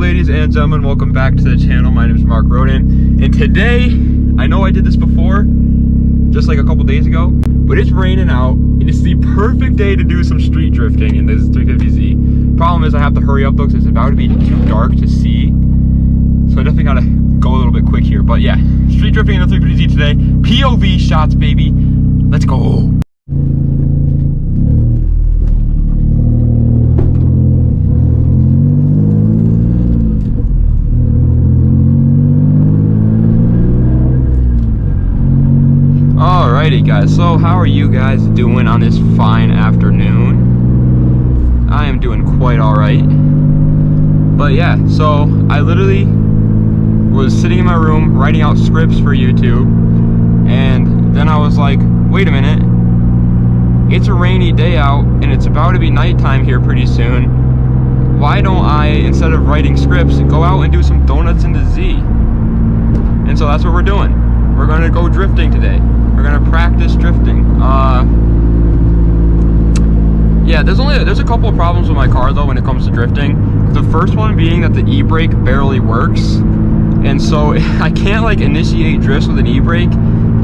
ladies and gentlemen, welcome back to the channel. My name is Mark Roden, and today, I know I did this before, just like a couple days ago, but it's raining out, and it's the perfect day to do some street drifting in this 350Z. Problem is I have to hurry up though, because it's about to be too dark to see, so I definitely gotta go a little bit quick here. But yeah, street drifting in the 350Z today, POV shots, baby. Let's go. Alrighty guys, so how are you guys doing on this fine afternoon? I am doing quite alright. But yeah, so I literally was sitting in my room writing out scripts for YouTube, and then I was like, wait a minute, it's a rainy day out and it's about to be nighttime here pretty soon. Why don't I, instead of writing scripts, go out and do some donuts in the Z? And so that's what we're doing. We're gonna go drifting today. We're gonna practice drifting. Yeah, there's a couple of problems with my car though when it comes to drifting. The first one being that the e-brake barely works, and so I can't like initiate drifts with an e-brake.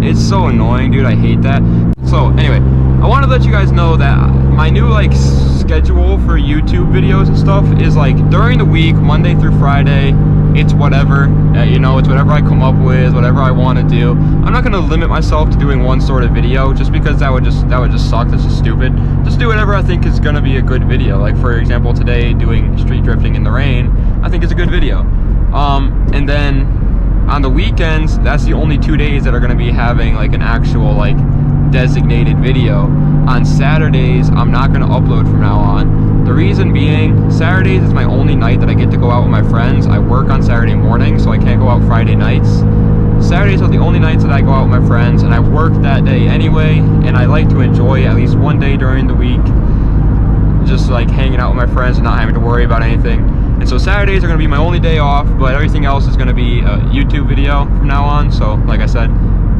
It's so annoying, dude. I hate that. So anyway, I want to let you guys know that my new like schedule for YouTube videos and stuff is like during the week, Monday through Friday. It's whatever, you know, it's whatever I come up with, whatever I want to do. I'm not going to limit myself to doing one sort of video just because that would just suck. That's just stupid. Just do whatever I think is going to be a good video. Like for example, today doing street drifting in the rain, I think is a good video. And then on the weekends, that's the only 2 days that are going to be having like an actual like designated video. On Saturdays, I'm not going to upload from now on. The reason being, Saturdays is my only night that I get to go out with my friends. I work on Saturday morning, so I can't go out Friday nights. Saturdays are the only nights that I go out with my friends, and I work that day anyway, and I like to enjoy at least one day during the week, just like hanging out with my friends and not having to worry about anything. And so Saturdays are going to be my only day off, but everything else is going to be a YouTube video from now on. So like I said,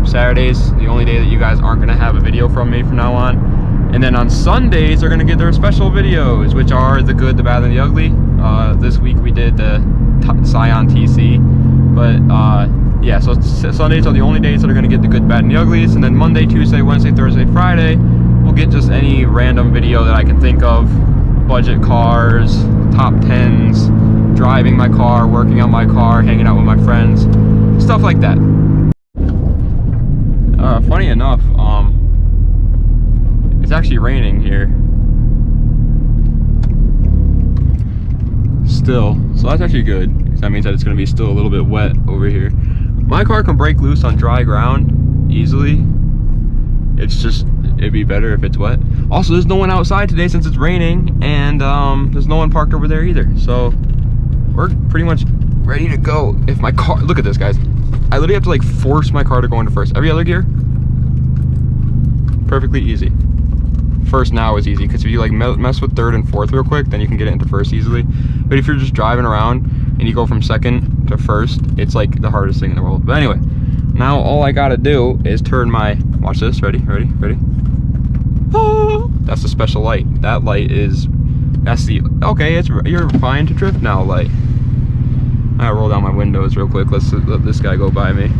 Saturdays, the only day that you guys aren't going to have a video from me from now on. And then on Sundays, they're going to get their special videos, which are the good, the bad, and the ugly. This week we did the Scion TC. But yeah, so Sundays are the only days that are going to get the good, bad, and the uglies. And then Monday, Tuesday, Wednesday, Thursday, Friday, we'll get just any random video that I can think of. Budget cars, top 10s, driving my car, working on my car, hanging out with my friends, stuff like that. Funny enough, it's actually raining here still, so that's actually good because that means that it's going to be still a little bit wet over here. My car can break loose on dry ground easily. It's just, it'd be better if it's wet. Also, there's no one outside today since it's raining, and there's no one parked over there either, so we're pretty much ready to go. If my car, look at this guys, I literally have to like force my car to go into first. Every other gear, perfectly easy. First now is easy because if you like mess with third and fourth real quick, then you can get it into first easily. But if you're just driving around and you go from second to first, it's like the hardest thing in the world. But anyway, now all I gotta do is turn my, watch this, ready. Oh, that's the special light. That light is, that's the, okay, you're fine to drift now light. I gotta roll down my windows real quick. Let's let this guy go by me.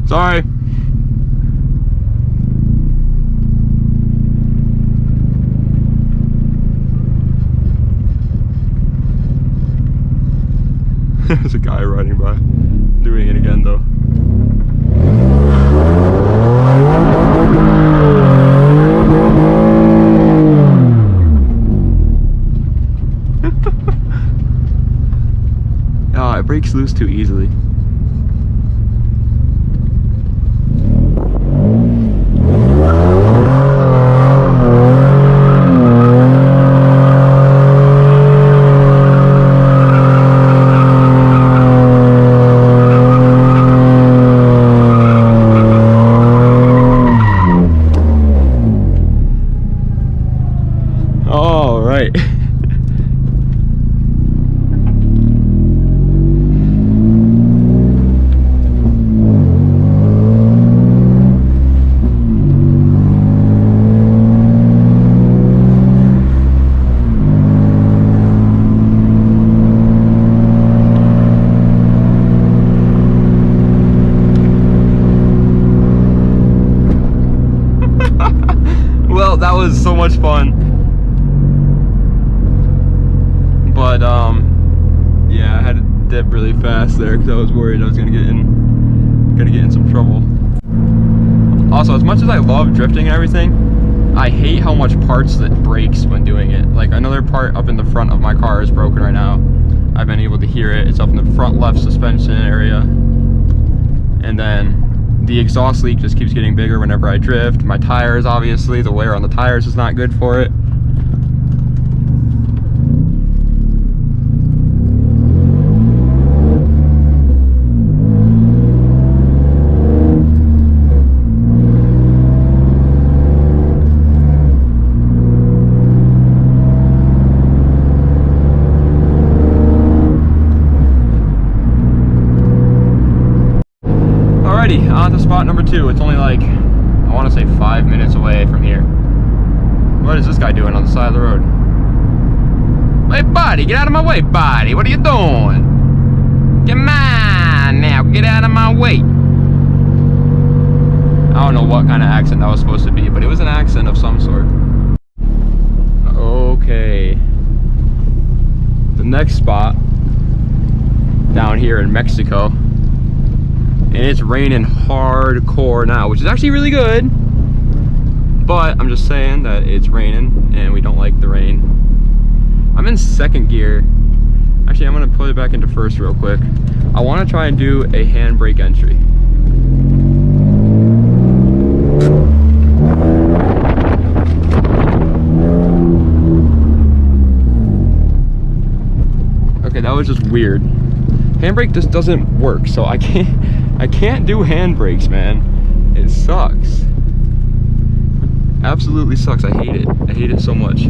Sorry. There's a guy riding by. Doing it again though. Oh, it breaks loose too easily. right. Well, that was so much fun. But yeah, I had to dip really fast there because I was worried I was gonna get in some trouble. Also, as much as I love drifting and everything, I hate how much parts that breaks when doing it. Like another part up in the front of my car is broken right now. I've been able to hear it. It's up in the front left suspension area. And then the exhaust leak just keeps getting bigger whenever I drift. My tires, obviously, the wear on the tires is not good for it. Alrighty, on to spot number 2. It's only like, I want to say 5 minutes away from here. What is this guy doing on the side of the road? Hey buddy, get out of my way, buddy. What are you doing? Come on now, get out of my way. I don't know what kind of accent that was supposed to be, but it was an accent of some sort. Okay. The next spot, down here in Mexico. And it's raining hardcore now, which is actually really good. But I'm just saying that it's raining and we don't like the rain. I'm in second gear. Actually, I'm gonna put it back into first real quick. I wanna try and do a handbrake entry. Okay, that was just weird. Handbrake just doesn't work, so I can't do handbrakes, man. It sucks. Absolutely sucks. I hate it. I hate it so much.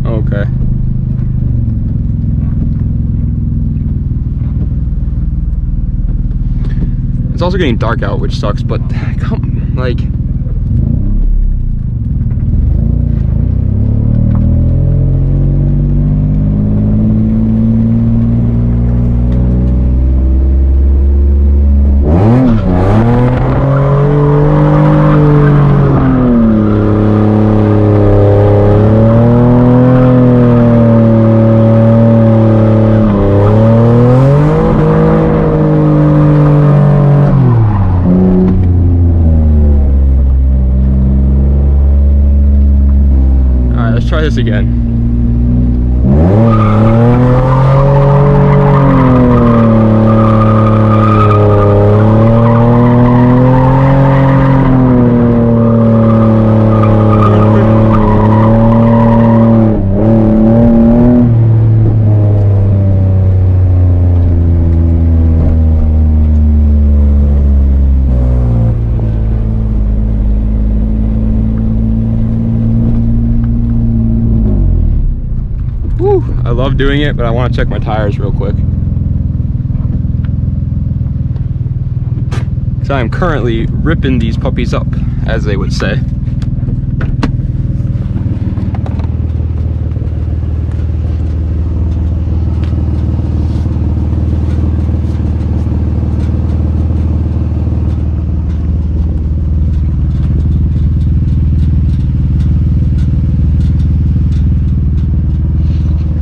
Okay. It's also getting dark out, which sucks, but come, like, try this again. I love doing it, but I want to check my tires real quick. So I'm currently ripping these puppies up, as they would say.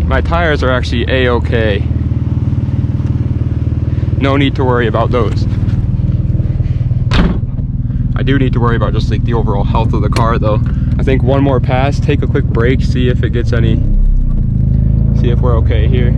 My tires are actually a-okay. No need to worry about those. I do need to worry about just like the overall health of the car though. I think one more pass, take a quick break, see if it gets any, see if we're okay here.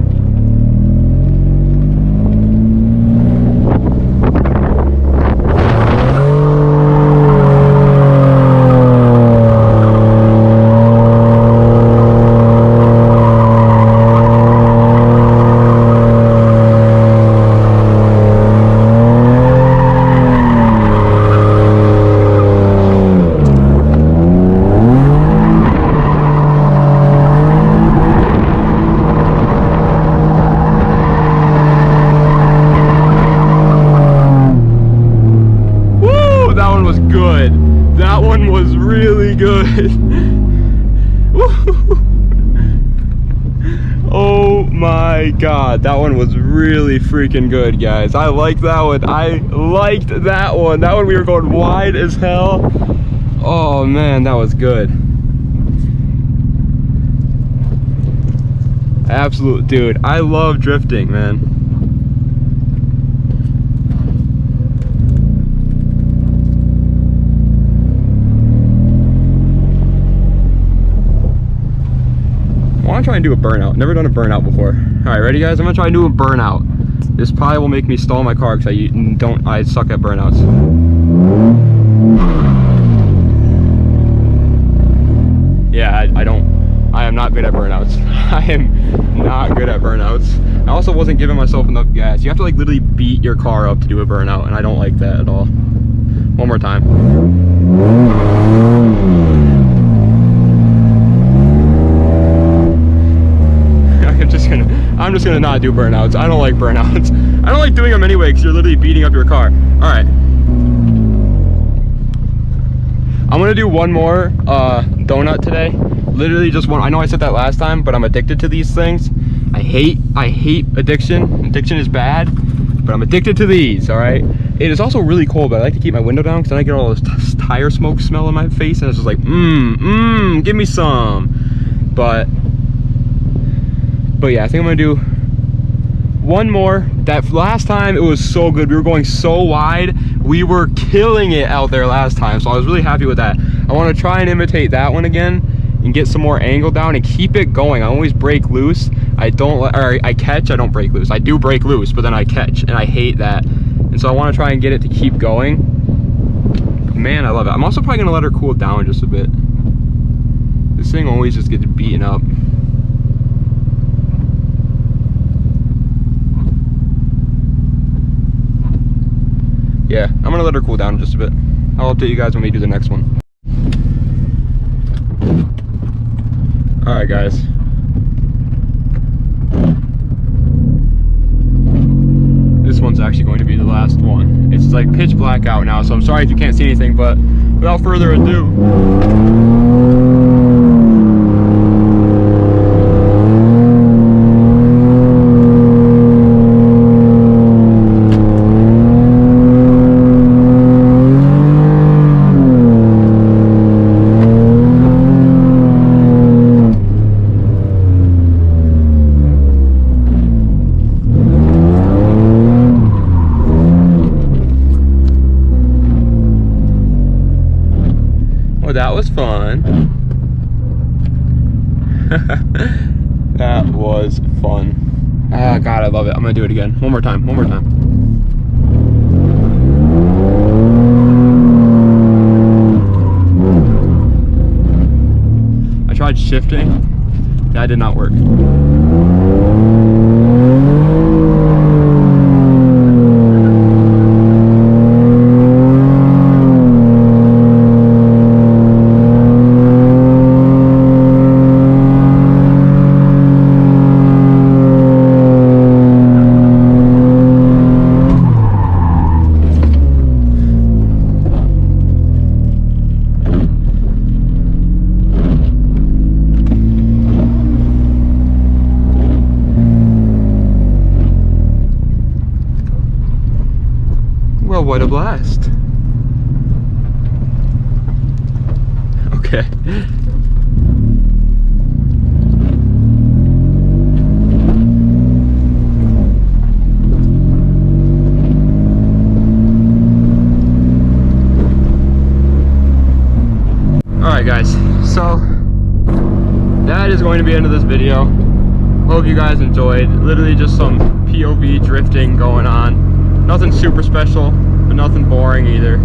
God, that one was really freaking good, guys. I liked that one. I liked that one. That one we were going wide as hell. Oh man, that was good. Absolute, dude, I love drifting, man. I want to try and do a burnout. Never done a burnout before. All right, ready guys? I'm gonna try and do a burnout. This probably will make me stall my car because I suck at burnouts. Yeah, I am not good at burnouts. I am not good at burnouts. I also wasn't giving myself enough gas. You have to like literally beat your car up to do a burnout, and I don't like that at all. One more time. I'm just gonna not do burnouts. I don't like burnouts. I don't like doing them anyway because you're literally beating up your car. All right. I'm gonna do one more donut today. Literally just one. I know I said that last time, but I'm addicted to these things. I hate addiction. Addiction is bad, but I'm addicted to these, all right? It is also really cold, but I like to keep my window down because then I get all this tire smoke smell in my face, and it's just like, give me some. But yeah, I think I'm gonna do one more. That last time it was so good. We were going so wide. We were killing it out there last time, so I was really happy with that. I want to try and imitate that one again and get some more angle down and keep it going. I always break loose. I catch, I don't break loose. I do break loose, but then I catch, and I hate that. And so I want to try and get it to keep going. Man, I love it. I'm also probably gonna let her cool down just a bit. This thing always just gets beaten up. Yeah, I'm gonna let her cool down just a bit. I'll update you guys when we do the next one. All right, guys. This one's actually going to be the last one. It's like pitch black out now, so I'm sorry if you can't see anything, but without further ado. That was fun. That was fun. Ah, God, I love it. I'm gonna do it again. One more time. One more time. I tried shifting. That did not work. Well, what a blast. Okay. Alright guys, so that is going to be the end of this video. Hope you guys enjoyed. Literally just some POV drifting going on. Nothing super special, but nothing boring either.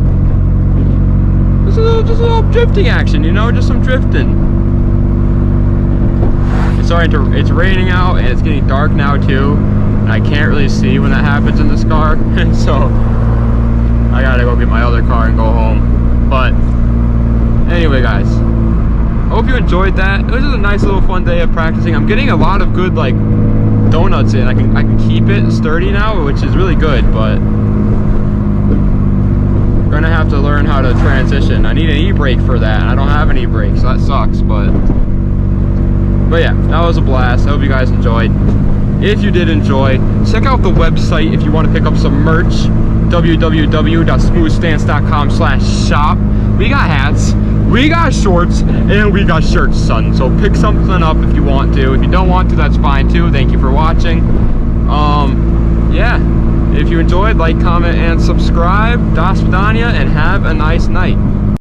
Just a little drifting action, you know, just some drifting. It's raining out and it's getting dark now too, and I can't really see when that happens in this car, and so I gotta go get my other car and go home. But anyway, guys, I hope you enjoyed that. It was just a nice little fun day of practicing. I'm getting a lot of good like donuts in. I can keep it sturdy now, which is really good, but we're gonna have to learn how to transition. I need an e-brake for that, and I don't have an e-brake, so that sucks, but yeah, that was a blast. I hope you guys enjoyed. If you did enjoy, check out the website if you want to pick up some merch. www.smoothstance.com/shop. We got hats, we got shorts, and we got shirts, son. So pick something up if you want to. If you don't want to, that's fine too. Thank you for watching. Yeah. If you enjoyed, like, comment, and subscribe. Das Vidania, and have a nice night.